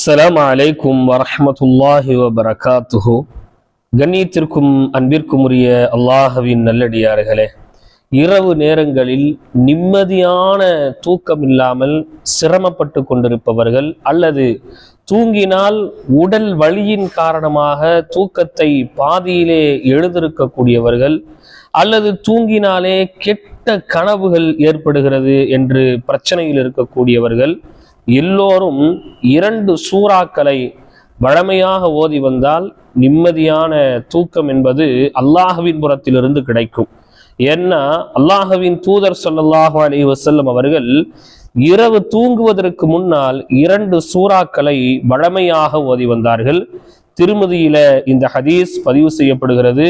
அஸ்ஸலாமு அலைக்கும் வரஹ்மத்துல்லாஹி வபரகாத்துஹு. கண்ணியத்திற்கும் அன்பிற்கும் உரிய அல்லாஹ்வின் நல்லடியார்களே, இரவு நேரங்களில் நிம்மதியான தூக்கம் இல்லாமல் சிரமப்பட்டு கொண்டிருப்பவர்கள், அல்லது தூங்கினால் உடல் வலியின் காரணமாக தூக்கத்தை பாதியிலே எழுந்திருக்கக்கூடியவர்கள், அல்லது தூங்கினாலே கெட்ட கனவுகள் ஏற்படுகிறது என்று பிரச்சனையில் இருக்கக்கூடியவர்கள் எல்லோரும் 2 சூறாக்களை வழமையாக ஓதி வந்தால் நிம்மதியான தூக்கம் என்பது அல்லாஹ்வின் புறத்திலிருந்து கிடைக்கும். ஏன்னா அல்லாஹ்வின் தூதர் ஸல்லல்லாஹு அலைஹி வஸல்லம் அவர்கள் இரவு தூங்குவதற்கு முன்னால் 2 சூறாக்களை வழமையாக ஓதி வந்தார்கள். திருமதியில இந்த ஹதீஸ் பதிவு செய்யப்படுகிறது.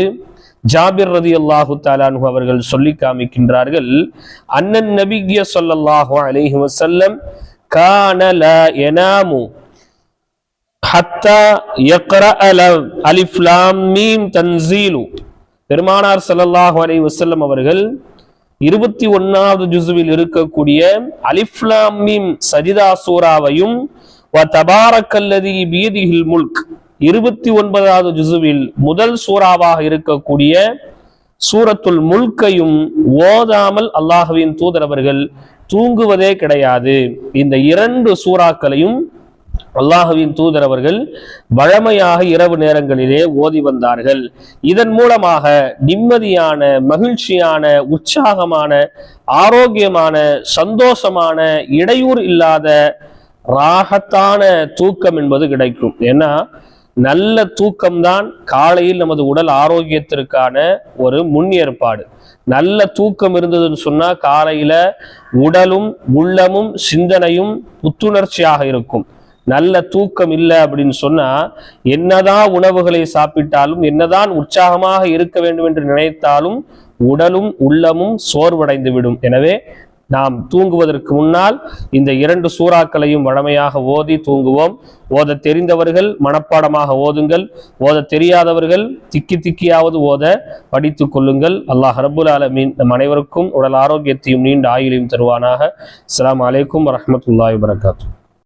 ஜாபிர் ரலியல்லாஹு தஆலா அன்ஹு அவர்கள் சொல்லி காமிக்கின்றார்கள், அன்னன் நபிய்ய ஸல்லல்லாஹு அலைஹி வஸல்லம் கான லா யனாமு ஹத்தா யக்ரா அலிஃப் லாம் மீம் தன்சீலு. பெருமானார் ஸல்லல்லாஹு அலைஹி வஸல்லம் அவர்கள் 21வது ஜுஸ்வில் இருக்கக்கூடிய அலிஃப் லாம் மீம் சஜிதா சூராவையும் வ தபாரக்கல்லதி பியதிஹில் முல்க் 29வது ஜுஸ்வில் முதல் சூராவாக இருக்கக்கூடிய சூரத்துல் முல்கையும் ஓதாமல் அல்லாஹ்வின் தூதர் அவர்கள் தூங்குவதே கிடையாது. இந்த 2 சூறாக்களையும் அல்லாஹ்வின் தூதர் அவர்கள் வழமையாக இரவு நேரங்களிலே ஓதி வந்தார்கள். இதன் மூலமாக நிம்மதியான, மகிழ்ச்சியான, உற்சாகமான, ஆரோக்கியமான, சந்தோஷமான, இடையூறு இல்லாத ராகத்தான தூக்கம் என்பது கிடைக்கும். ஏன்னா நல்ல தூக்கம்தான் காலையில் நமது உடல் ஆரோக்கியத்திற்கான ஒரு முன் ஏற்பாடு. நல்ல தூக்கம் இருந்ததுன்னு சொன்னா காலையில உடலும் உள்ளமும் சிந்தனையும் புத்துணர்ச்சியாக இருக்கும். நல்ல தூக்கம் இல்லை அப்படின்னு சொன்னா என்னதான் உணவுகளை சாப்பிட்டாலும், என்னதான் உற்சாகமாக இருக்க வேண்டும் என்று நினைத்தாலும் உடலும் உள்ளமும் சோர்வடைந்து விடும். எனவே நாம் தூங்குவதற்கு முன்னால் இந்த 2 சூறாக்களையும் வழமையாக ஓதி தூங்குவோம். ஓத தெரிந்தவர்கள் மனப்பாடமாக ஓதுங்கள். ஓத தெரியாதவர்கள் திக்கி திக்கியாவது ஓத படித்து கொள்ளுங்கள். அல்லாஹ் ரப்புல் ஆலமீன் நம் அனைவருக்கும் உடல் ஆரோக்கியத்தையும் நீண்ட ஆயுளையும் தருவானாக. அஸ்ஸலாமு அலைக்கும் வரஹ்மத்துல்லாஹி வபரகாத்துஹு.